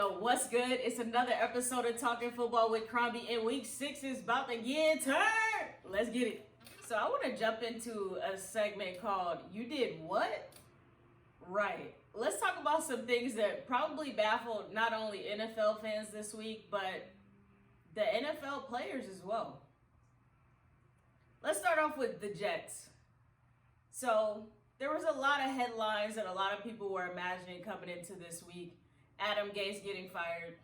Yo, what's good? It's another episode of Talking Football with Crombie, and week 6 is about to get turned. Let's get it. So I want to jump into a segment called You Did What? Right. Let's talk about some things that probably baffled not only NFL fans this week, but the NFL players as well. Let's start off with the Jets. So there was a lot of headlines that a lot of people were imagining coming into this week. Adam Gase getting fired.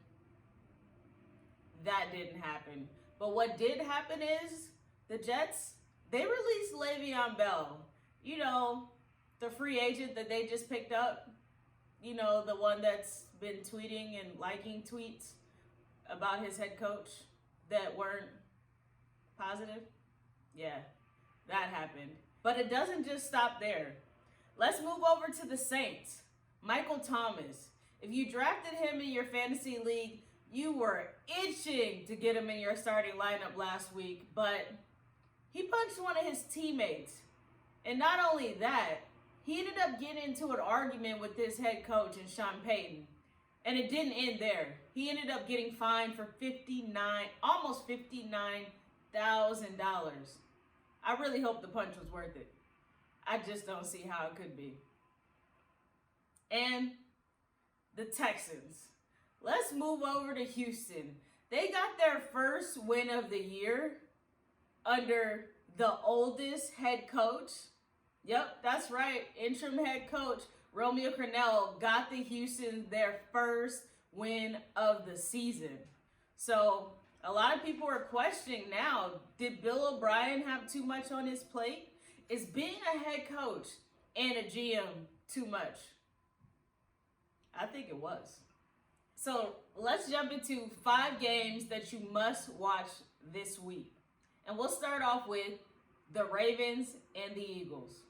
That didn't happen. But what did happen is the Jets, they released Le'Veon Bell. You know, the free agent that they just picked up. You know, the one that's been tweeting and liking tweets about his head coach that weren't positive. Yeah, that happened. But it doesn't just stop there. Let's move over to the Saints. Michael Thomas. If you drafted him in your fantasy league, you were itching to get him in your starting lineup last week, but he punched one of his teammates. And not only that, he ended up getting into an argument with his head coach and Sean Payton. And it didn't end there. He ended up getting fined for almost $59,000. I really hope the punch was worth it. I just don't see how it could be. And the Texans. Let's move over to Houston. They got their first win of the year under the oldest head coach. Yep, that's right. Interim head coach Romeo Crennel got the Houston their first win of the season. So a lot of people are questioning now, did Bill O'Brien have too much on his plate? Is being a head coach and a GM too much? I think it was. So let's jump into 5 games that you must watch this week. And we'll start off with the Ravens and the Eagles.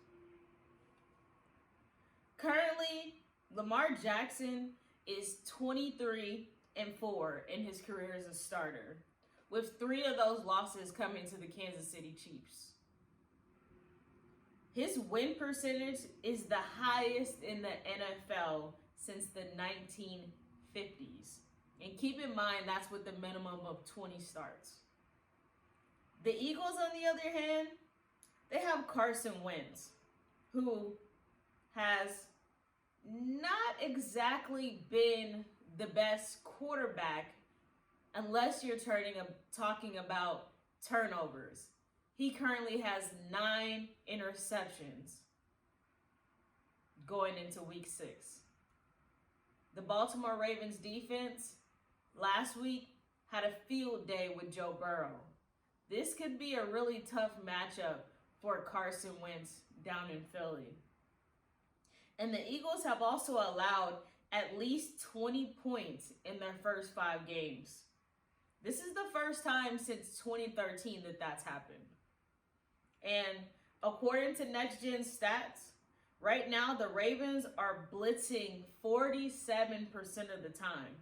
Currently, Lamar Jackson is 23-4 in his career as a starter, with 3 of those losses coming to the Kansas City Chiefs. His win percentage is the highest in the NFL since the 1950s. And keep in mind, that's with the minimum of 20 starts. The Eagles, on the other hand, they have Carson Wentz, who has not exactly been the best quarterback unless you're talking about turnovers. He currently has 9 interceptions going into week 6. The Baltimore Ravens defense last week had a field day with Joe Burrow. This could be a really tough matchup for Carson Wentz down in Philly. And the Eagles have also allowed at least 20 points in their first 5 games. This is the first time since 2013 that that's happened. And according to Next Gen Stats, right now the Ravens are blitzing 47% of the time.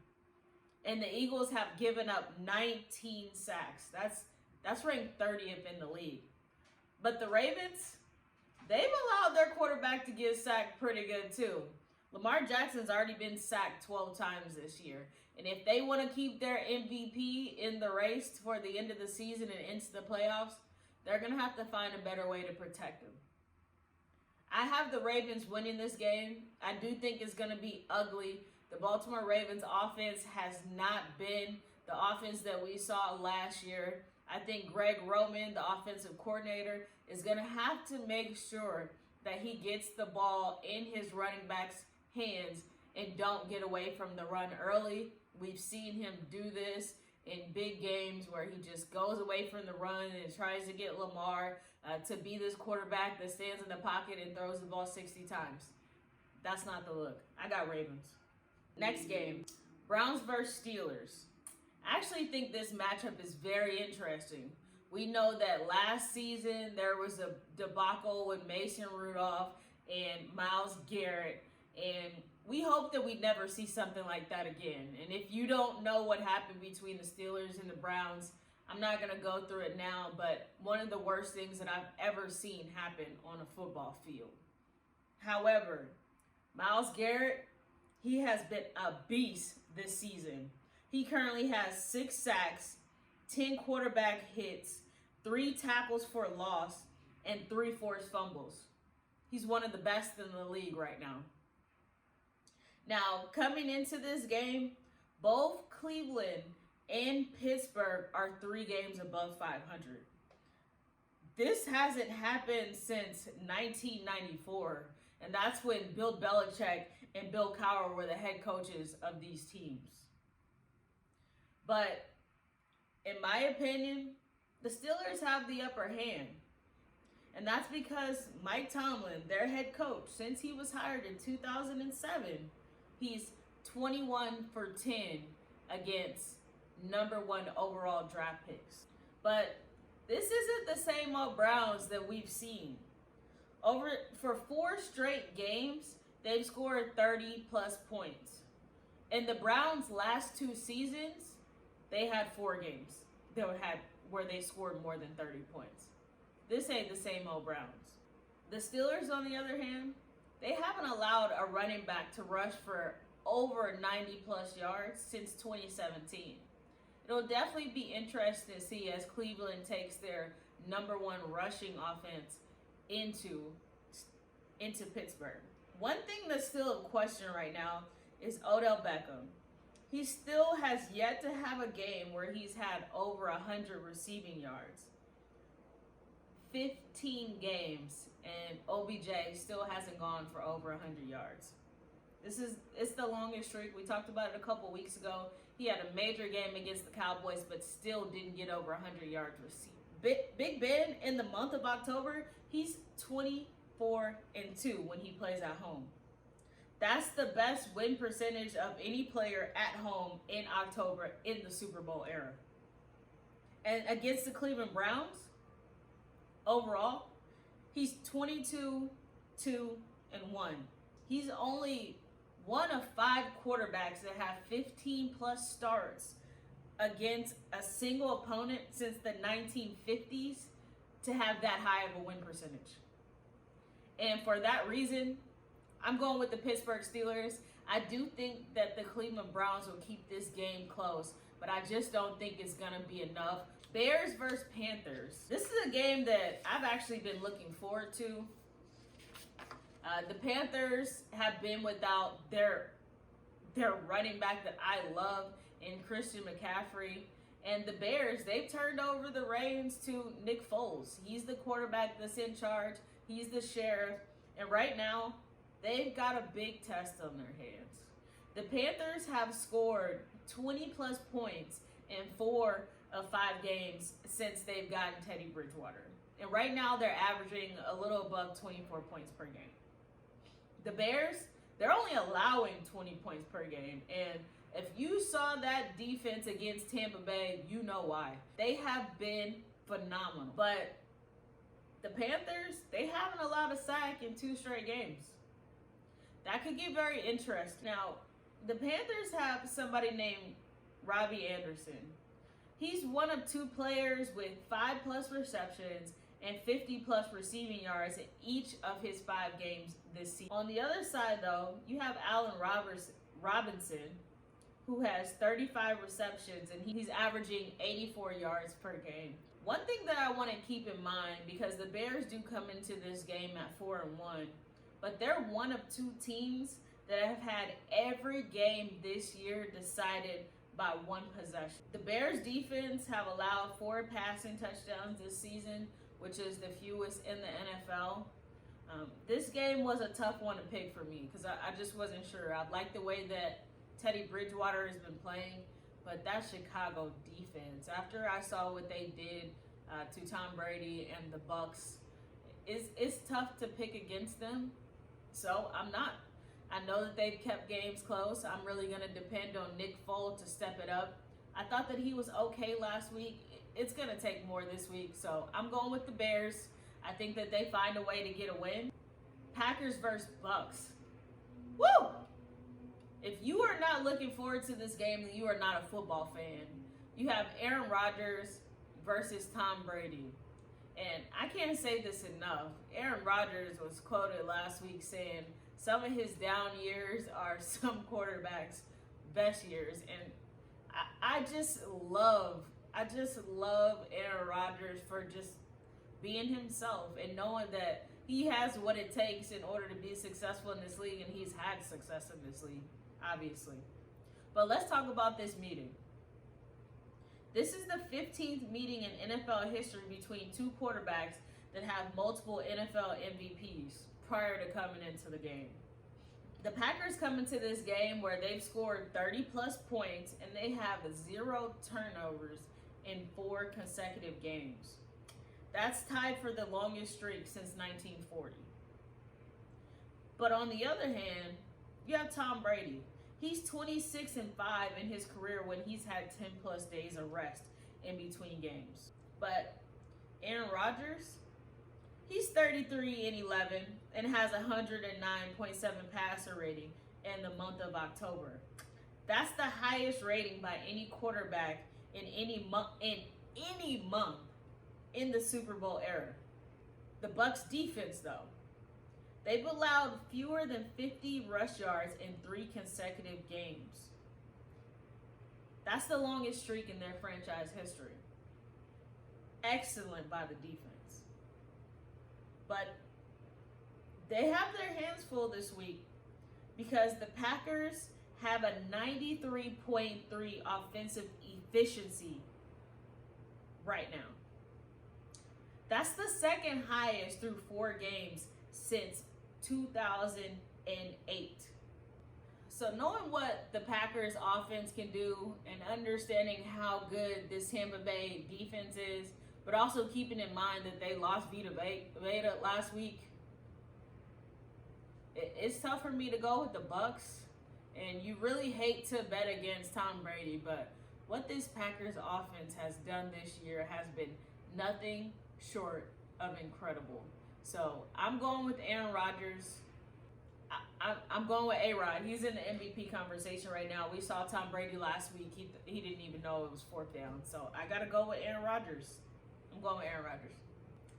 And the Eagles have given up 19 sacks. That's ranked 30th in the league. But the Ravens, they've allowed their quarterback to get sacked pretty good too. Lamar Jackson's already been sacked 12 times this year. And if they want to keep their MVP in the race for the end of the season and into the playoffs, they're going to have to find a better way to protect him. I have the Ravens winning this game. I do think it's going to be ugly. The Baltimore Ravens offense has not been the offense that we saw last year. I think Greg Roman, the offensive coordinator, is going to have to make sure that he gets the ball in his running back's hands and don't get away from the run early. We've seen him do this in big games where he just goes away from the run and tries to get Lamar to be this quarterback that stands in the pocket and throws the ball 60 times. That's not the look. I got Ravens. Next game, Browns versus Steelers. I actually think this matchup is very interesting. We know that last season there was a debacle with Mason Rudolph and Myles Garrett, and we hope that we never see something like that again. And if you don't know what happened between the Steelers and the Browns, I'm not going to go through it now, but one of the worst things that I've ever seen happen on a football field. However, Myles Garrett, he has been a beast this season. He currently has 6 sacks, 10 quarterback hits, 3 tackles for loss, and 3 forced fumbles. He's one of the best in the league right now. Now, coming into this game, both Cleveland and Pittsburgh are 3 games above 500. This hasn't happened since 1994, and that's when Bill Belichick and Bill Cowher were the head coaches of these teams. But in my opinion, the Steelers have the upper hand. And that's because Mike Tomlin, their head coach, since he was hired in 2007, he's 21 for 10 against number 1 overall draft picks. But this isn't the same old Browns that we've seen. For 4 straight games, they've scored 30 plus points. In the Browns' last 2 seasons, they had 4 games where they scored more than 30 points. This ain't the same old Browns. The Steelers, on the other hand, they haven't allowed a running back to rush for over 90 plus yards since 2017. It'll definitely be interesting to see as Cleveland takes their number 1 rushing offense into Pittsburgh. One thing that's still a question right now is Odell Beckham. He still has yet to have a game where he's had over 100 receiving yards. 15 games, and OBJ still hasn't gone for over 100 yards. It's the longest streak. We talked about it a couple weeks ago. He had a major game against the Cowboys, but still didn't get over 100 yards receiving. Big Ben, in the month of October, he's 24-2 when he plays at home. That's the best win percentage of any player at home in October in the Super Bowl era. And against the Cleveland Browns, overall, he's 22-1. He's only one of 5 quarterbacks that have 15 plus starts against a single opponent since the 1950s to have that high of a win percentage. And for that reason, I'm going with the Pittsburgh Steelers. I do think that the Cleveland Browns will keep this game close, but I just don't think it's going to be enough. Bears versus Panthers. This is a game that I've actually been looking forward to. The Panthers have been without their running back that I love in Christian McCaffrey. And the Bears, they've turned over the reins to Nick Foles. He's the quarterback that's in charge. He's the sheriff. And right now, they've got a big test on their hands. The Panthers have scored 20 plus points in 4 of 5 games since they've gotten Teddy Bridgewater. And right now they're averaging a little above 24 points per game. The Bears, they're only allowing 20 points per game. And if you saw that defense against Tampa Bay, you know why. They have been phenomenal. But the Panthers, they haven't allowed a sack in 2 straight games. That could get very interesting. Now, the Panthers have somebody named Robbie Anderson. He's one of 2 players with 5 plus receptions and 50 plus receiving yards in each of his 5 games this season. On the other side, though, you have Allen Robinson, who has 35 receptions and he's averaging 84 yards per game. One thing that I want to keep in mind, because the Bears do come into this game at 4-1, but they're one of 2 teams that have had every game this year decided by 1 possession. The Bears defense have allowed 4 passing touchdowns this season, which is the fewest in the NFL. This game was a tough one to pick for me because I just wasn't sure. I like the way that Teddy Bridgewater has been playing, but that Chicago defense, after I saw what they did to Tom Brady and the Bucs, it's tough to pick against them. So I'm not. I know that they've kept games close. I'm really going to depend on Nick Foles to step it up. I thought that he was okay last week. It's going to take more this week. So I'm going with the Bears. I think that they find a way to get a win. Packers versus Bucs. Woo! If you are not looking forward to this game, then you are not a football fan. You have Aaron Rodgers versus Tom Brady. And I can't say this enough. Aaron Rodgers was quoted last week saying some of his down years are some quarterbacks' best years. And I just love Aaron Rodgers for just being himself and knowing that he has what it takes in order to be successful in this league, and he's had success in this league, obviously. But let's talk about this meeting. This is the 15th meeting in NFL history between two quarterbacks that have multiple NFL MVPs prior to coming into the game. The Packers come into this game where they've scored 30 plus points and they have 0 turnovers in 4 consecutive games. That's tied for the longest streak since 1940. But on the other hand, you have Tom Brady. He's 26-5 in his career when he's had 10 plus days of rest in between games. But Aaron Rodgers, he's 33-11 and has 109.7 passer rating in the month of October. That's the highest rating by any quarterback in any month in the Super Bowl era. The Bucs defense, though, they've allowed fewer than 50 rush yards in 3 consecutive games. That's the longest streak in their franchise history. Excellent by the defense. But they have their hands full this week because the Packers have a 93.3 offensive efficiency right now. That's the second highest through 4 games since 2008. So knowing what the Packers offense can do and understanding how good this Tampa Bay defense is, but also keeping in mind that they lost Vita Vea last week, it's tough for me to go with the Bucs. And you really hate to bet against Tom Brady, but what this Packers offense has done this year has been nothing short of incredible. So I'm going with Aaron Rodgers. I'm going with A-Rod. He's in the MVP conversation right now. We saw Tom Brady last week. He didn't even know it was 4th down. So I got to go with Aaron Rodgers. I'm going with Aaron Rodgers.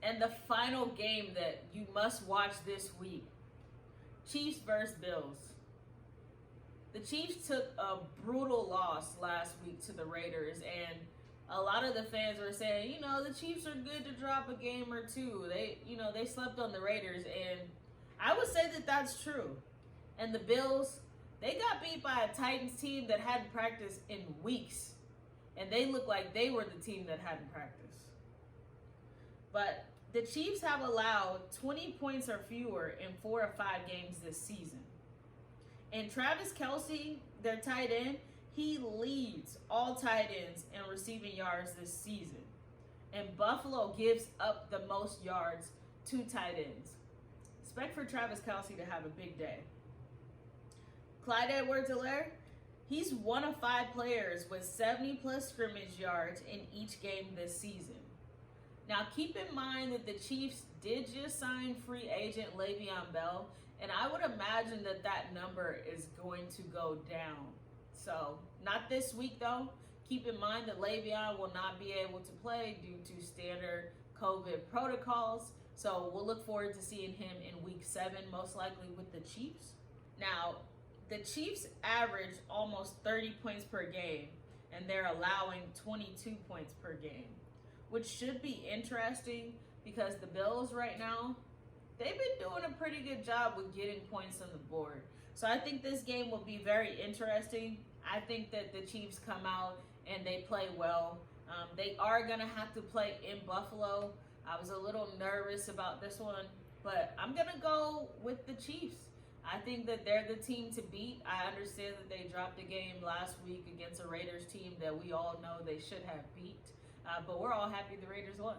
And the final game that you must watch this week, Chiefs versus Bills. The Chiefs took a brutal loss last week to the Raiders, and a lot of the fans were saying, the Chiefs are good to drop a game or two. They slept on the Raiders, and I would say that that's true. And the Bills, they got beat by a Titans team that hadn't practiced in weeks, and they looked like they were the team that hadn't practiced. But the Chiefs have allowed 20 points or fewer in 4 or 5 games this season. And Travis Kelce, their tight end, he leads all tight ends in receiving yards this season. And Buffalo gives up the most yards to tight ends. Expect for Travis Kelce to have a big day. Clyde Edwards-Helaire, he's one of 5 players with 70-plus scrimmage yards in each game this season. Now, keep in mind that the Chiefs did just sign free agent Le'Veon Bell, and I would imagine that number is going to go down. So, not this week, though. Keep in mind that Le'Veon will not be able to play due to standard COVID protocols. So, we'll look forward to seeing him in Week 7, most likely with the Chiefs. Now, the Chiefs average almost 30 points per game, and they're allowing 22 points per game, which should be interesting because the Bills right now, they've been doing a pretty good job with getting points on the board. So I think this game will be very interesting. I think that the Chiefs come out and they play well. They are going to have to play in Buffalo. I was a little nervous about this one, but I'm going to go with the Chiefs. I think that they're the team to beat. I understand that they dropped a game last week against a Raiders team that we all know they should have beat. But we're all happy the Raiders won.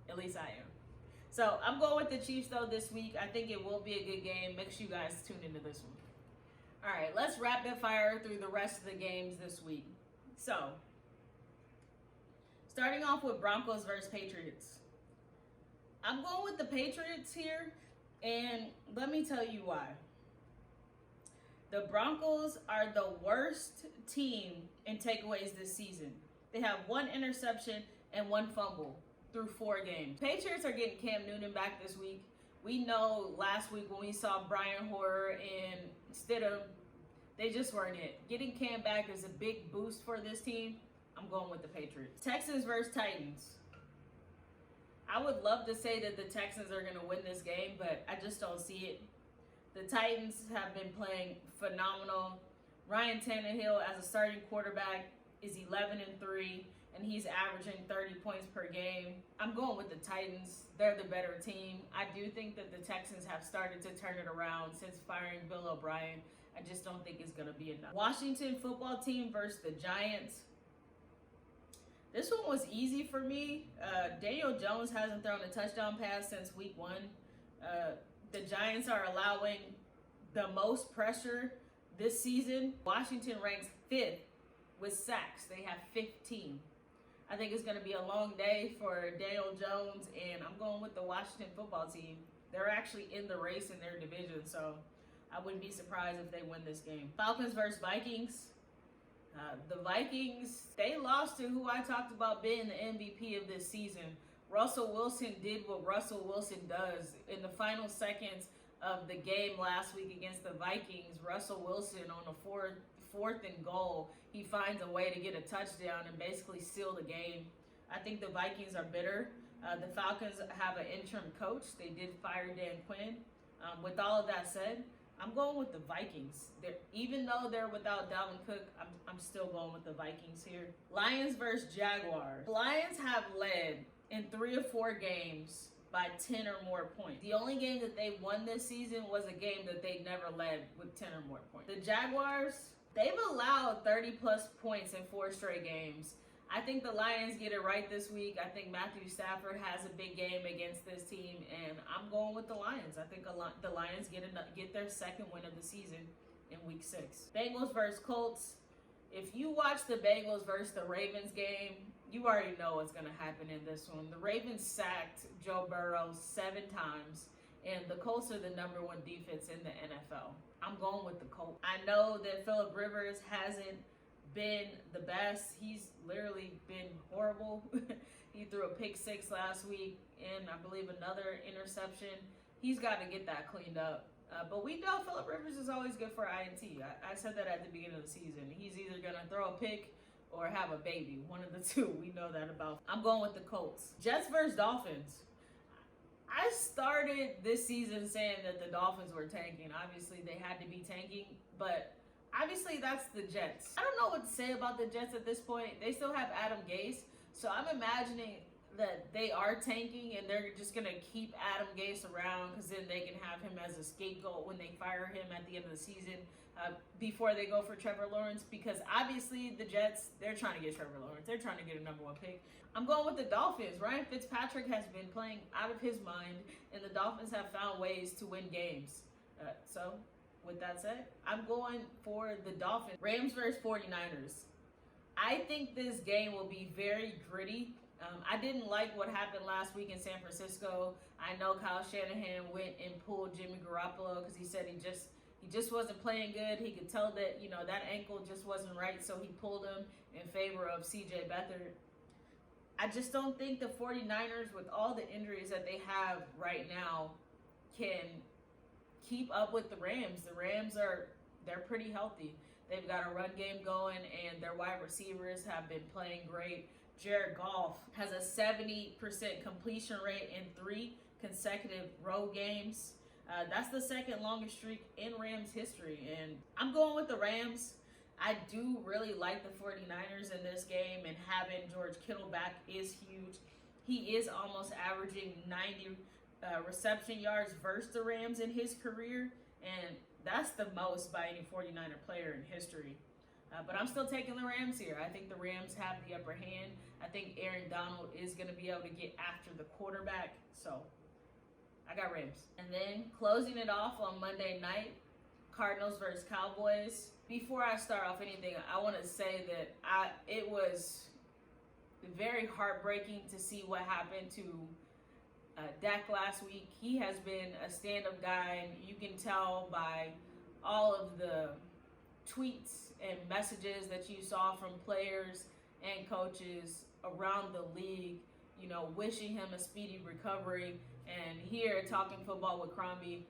At least I am. So I'm going with the Chiefs, though, this week. I think it will be a good game. Make sure you guys tune into this one. All right, let's rapid fire through the rest of the games this week. So, starting off with Broncos versus Patriots. I'm going with the Patriots here, and let me tell you why. The Broncos are the worst team in takeaways this season. They have 1 interception and 1 fumble through 4 games. Patriots are getting Cam Newton back this week. We know last week when we saw Brian Hoyer and Stidham, they just weren't it. Getting Cam back is a big boost for this team. I'm going with the Patriots. Texans versus Titans. I would love to say that the Texans are going to win this game, but I just don't see it. The Titans have been playing phenomenal. Ryan Tannehill as a starting quarterback is 11-3, and he's averaging 30 points per game. I'm going with the Titans. They're the better team. I do think that the Texans have started to turn it around since firing Bill O'Brien. I just don't think it's going to be enough. Washington football team versus the Giants. This one was easy for me. Daniel Jones hasn't thrown a touchdown pass since week 1. The Giants are allowing the most pressure this season. Washington ranks 5th with sacks. They have 15. I think it's going to be a long day for Daniel Jones, and I'm going with the Washington football team. They're actually in the race in their division, so I wouldn't be surprised if they win this game. Falcons versus Vikings. The Vikings, they lost to who I talked about being the MVP of this season. Russell Wilson did what Russell Wilson does. In the final seconds of the game last week against the Vikings, Russell Wilson on a fourth and goal, he finds a way to get a touchdown and basically seal the game. I think the Vikings are bitter. The Falcons have an interim coach. They did fire Dan Quinn. With all of that said, I'm going with the Vikings. Even though they're without Dalvin Cook, I'm still going with the Vikings here. Lions versus Jaguars. Lions have led in 3 or 4 games by 10 or more points. The only game that they won this season was a game that they never led with 10 or more points. The Jaguars, they've allowed 30-plus points in 4 straight games. I think the Lions get it right this week. I think Matthew Stafford has a big game against this team, and I'm going with the Lions. I think the Lions get their second win of the season in Week 6. Bengals versus Colts. If you watch the Bengals versus the Ravens game, you already know what's going to happen in this one. The Ravens sacked Joe Burrow 7 times, and the Colts are the number 1 defense in the NFL. I'm going with the Colts. I know that Phillip Rivers hasn't been the best. He's literally been horrible. He threw a pick 6 last week and I believe another interception. He's got to get that cleaned up. But we know Phillip Rivers is always good for INT. I said that at the beginning of the season. He's either going to throw a pick or have a baby. One of the two. We know that about. I'm going with the Colts. Jets versus Dolphins. I started this season saying that the Dolphins were tanking. Obviously, they had to be tanking, but obviously that's the Jets. I don't know what to say about the Jets at this point. They still have Adam Gase, so I'm imagining that they are tanking and they're just going to keep Adam Gase around because then they can have him as a scapegoat when they fire him at the end of the season before they go for Trevor Lawrence, because obviously the Jets, they're trying to get Trevor Lawrence. They're trying to get a number 1 pick. I'm going with the Dolphins. Ryan Fitzpatrick has been playing out of his mind, and the Dolphins have found ways to win games. So with that said, I'm going for the Dolphins. Rams versus 49ers. I think this game will be very gritty. I didn't like what happened last week in San Francisco. I know Kyle Shanahan went and pulled Jimmy Garoppolo because he said he just wasn't playing good. He could tell that, that ankle just wasn't right, so he pulled him in favor of C.J. Beathard. I just don't think the 49ers, with all the injuries that they have right now, can keep up with the Rams. The Rams they're pretty healthy. They've got a run game going, and their wide receivers have been playing great. Jared Goff has a 70% completion rate in 3 consecutive road games. That's the second longest streak in Rams history, and I'm going with the Rams. I do really like the 49ers in this game, and having George Kittle back is huge. He is almost averaging 90 reception yards versus the Rams in his career, and that's the most by any 49er player in history. But I'm still taking the Rams here. I think the Rams have the upper hand. I think Aaron Donald is going to be able to get after the quarterback. So I got Rams. And then closing it off on Monday night, Cardinals versus Cowboys. Before I start off anything, I want to say that it was very heartbreaking to see what happened to Dak last week. He has been a stand-up guy, and you can tell by all of the tweets and messages that you saw from players and coaches around the league, wishing him a speedy recovery. And here, Talking Football with Crombie,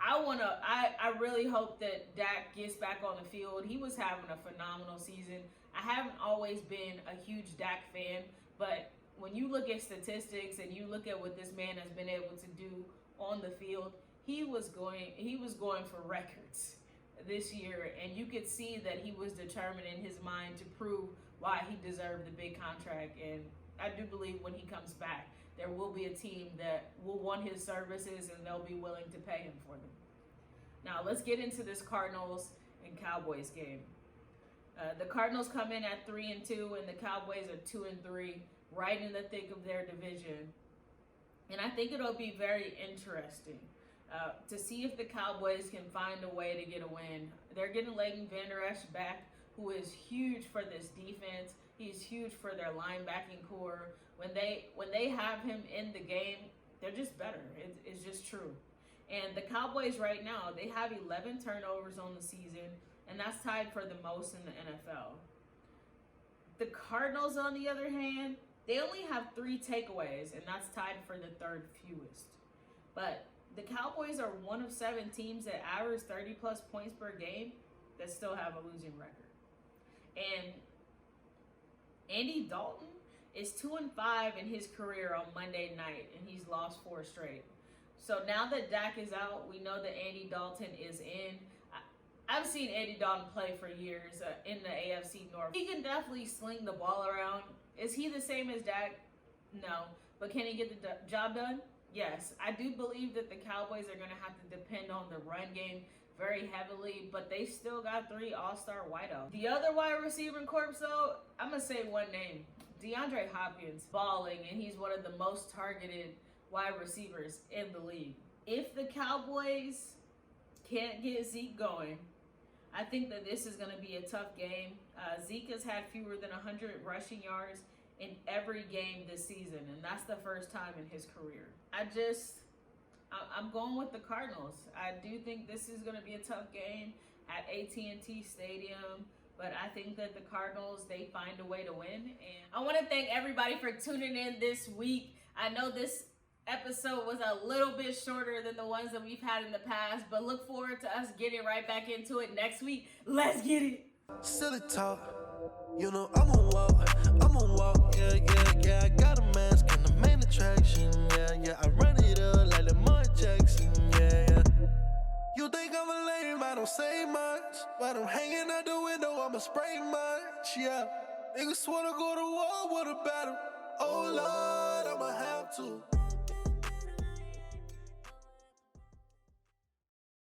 I really hope that Dak gets back on the field. He was having a phenomenal season. I haven't always been a huge Dak fan, but when you look at statistics and you look at what this man has been able to do on the field, he was going for records this year, and you could see that he was determined in his mind to prove why he deserved the big contract. And I do believe when he comes back, there will be a team that will want his services and they'll be willing to pay him for them. Now let's get into this Cardinals and Cowboys game. The Cardinals come in at 3-2, and the Cowboys are 2-3, right in the thick of their division. And I think it'll be very interesting to see if the Cowboys can find a way to get a win. They're getting Leighton Vander Esch back, who is huge for this defense. He's huge for their linebacking core. When they have him in the game, they're just better. It's just true. And the Cowboys right now, they have 11 turnovers on the season, and that's tied for the most in the NFL. The Cardinals, on the other hand, they only have 3 takeaways, and that's tied for the 3rd fewest. But the Cowboys are one of 7 teams that average 30-plus points per game that still have a losing record. And Andy Dalton is 2-5 in his career on Monday night, and he's lost 4 straight. So now that Dak is out, we know that Andy Dalton is in. I've seen Andy Dalton play for years in the AFC North. He can definitely sling the ball around. Is he the same as Dak? No. But can he get the job done? Yes. I do believe that the Cowboys are going to have to depend on the run game very heavily, but they still got 3 all-star wideouts. The other wide receiving corps, though, I'm going to say one name. DeAndre Hopkins, balling, and he's one of the most targeted wide receivers in the league. If the Cowboys can't get Zeke going, I think that this is going to be a tough game. Zeke has had fewer than 100 rushing yards in every game this season, and that's the first time in his career. I'm going with the Cardinals. I do think this is going to be a tough game at AT&T Stadium, but I think that the Cardinals, they find a way to win. And I want to thank everybody for tuning in this week. I know this episode was a little bit shorter than the ones that we've had in the past, but look forward to us getting right back into it next week. Let's get it. Silly talk, you know I'm on walk, yeah, I got a mask and the main attraction, yeah, I run it up like Lamar Jackson, yeah. You think I'm a lame, I don't say much, but I'm hanging out the window, I'ma spray much, yeah. Niggas wanna go to war with a battle, oh Lord.